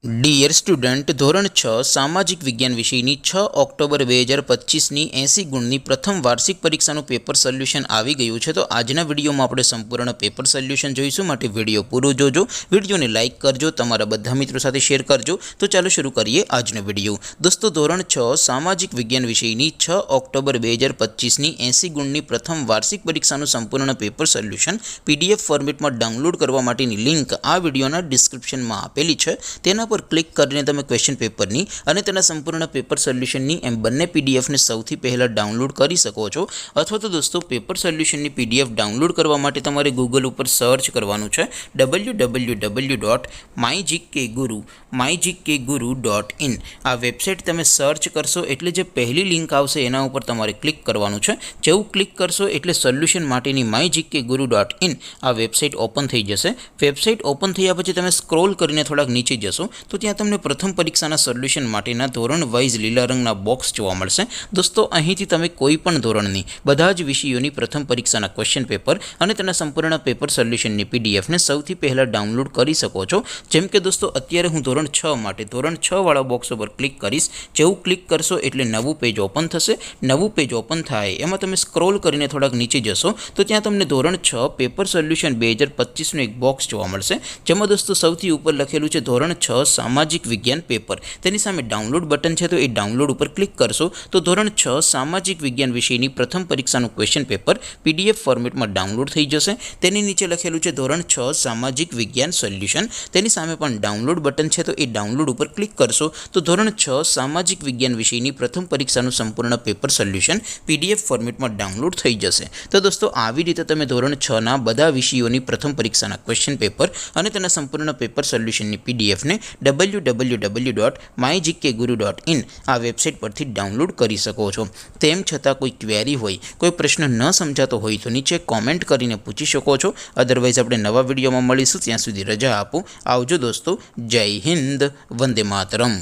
Dear student, ધોરણ 6 સામાજિક વિજ્ઞાન વિષયની 6 ઓક્ટોબર 2025ની 80 ગુણની પ્રથમ વાર્ષિક પરીક્ષાનું પેપર સોલ્યુશન આવી ગયું છે। તો આજના વિડીયોમાં આપણે સંપૂર્ણ પેપર સોલ્યુશન જોઈશું, માટે વિડીયો પૂરો જોજો, વિડીયોને લાઇક કરજો, તમારા બધા મિત્રો સાથે શેર કરજો। તો ચાલો શરૂ કરીએ આજનો વિડીયો। દોસ્તો, ધોરણ 6 સામાજિક વિજ્ઞાન વિષયની 6 ઓક્ટોબર 2025ની 80 ગુણની પ્રથમ વાર્ષિક પરીક્ષાનું સંપૂર્ણ પેપર સોલ્યુશન PDF ફોર્મેટમાં ડાઉનલોડ કરવા માટેની લિંક આ વિડીયોના ડિસ્ક્રિપ્શનમાં આપેલી છે। તેના પર ક્લિક કરીને તમે ક્વેશ્ચન પેપરની અને તેના સંપૂર્ણ પેપર સોલ્યુશનની એમ બંને પીડીએફને સૌથી પહેલાં ડાઉનલોડ કરી શકો છો। અથવા તો દોસ્તો, પેપર સોલ્યુશનની PDF ડાઉનલોડ કરવા માટે તમારે ગૂગલ ઉપર સર્ચ કરવાનું છે www.mygkguru.in। આ વેબસાઇટ તમે સર્ચ કરશો એટલે જે પહેલી લિંક આવશે એના ઉપર તમારે ક્લિક કરવાનું છે। જેવું ક્લિક કરશો એટલે સોલ્યુશન માટેની mygkguru.in આ વેબસાઇટ ઓપન થઈ જશે। વેબસાઇટ ઓપન થયા પછી તમે સ્ક્રોલ કરીને થોડાક નીચે જશો તો ત્યાં તમને પ્રથમ પરીક્ષાના સોલ્યુશન માટેના ધોરણ વાઇઝ લીલા રંગના બોક્સ જોવા મળશે। દોસ્તો, અહીંથી તમે કોઈ પણ ધોરણની બધા જ વિષયોની પ્રથમ પરીક્ષાના ક્વેશ્ચન પેપર અને તેના સંપૂર્ણ પેપર સોલ્યુશનની પીડીએફને સૌથી પહેલાં ડાઉનલોડ કરી શકો છો। જેમ કે દોસ્તો, અત્યારે હું ધોરણ 6 માટે ધોરણ 6 વાળા બોક્સ ઉપર ક્લિક કરીશ। જેવું ક્લિક કરશો એટલે નવું પેજ ઓપન થશે। નવું પેજ ઓપન થાય એમાં તમે સ્ક્રોલ કરીને થોડાક નીચે જશો તો ત્યાં તમને ધોરણ 6 પેપર સોલ્યુશન 2025નું એક બોક્સ જોવા મળશે, જેમાં દોસ્તો સૌથી ઉપર લખેલું છે ધોરણ 6 સામાજિક વિજ્ઞાન પેપર। તેની સામે ડાઉનલોડ બટન છે, તો એ ડાઉનલોડ ઉપર ક્લિક કરશો તો ધોરણ 6 સામાજિક વિજ્ઞાન વિષયની પ્રથમ પરીક્ષાનું ક્વેશ્ચન પેપર PDF ફોર્મેટમાં ડાઉનલોડ થઈ જશે। તેની નીચે લખેલું છે ધોરણ 6 સામાજિક વિજ્ઞાન સોલ્યુશન। તેની સામે પણ ડાઉનલોડ બટન છે, તો એ ડાઉનલોડ ઉપર ક્લિક કરશો તો ધોરણ 6 સામાજિક વિજ્ઞાન વિષયની પ્રથમ પરીક્ષાનું સંપૂર્ણ પેપર સોલ્યુશન PDF ફોર્મેટમાં ડાઉનલોડ થઈ જશે। તો દોસ્તો, આવી રીતે તમે ધોરણ 6ના બધા વિષયોની પ્રથમ પરીક્ષાના ક્વેશ્ચન પેપર અને તેના સંપૂર્ણ પેપર સોલ્યુશનની પીડીએફને www.mygkguru.in આ વેબસાઇટ પરથી ડાઉનલોડ કરી શકો છો। તેમ છતાં કોઈ ક્વેરી હોય, કોઈ પ્રશ્ન ન સમજાતો હોય તો નીચે કોમેન્ટ કરીને પૂછી શકો છો। અદરવાઇઝ આપણે નવા વિડીયોમાં મળીશું, ત્યાં સુધી રજા આપો। આવજો દોસ્તો, જય હિન્દ, વંદે માતરમ।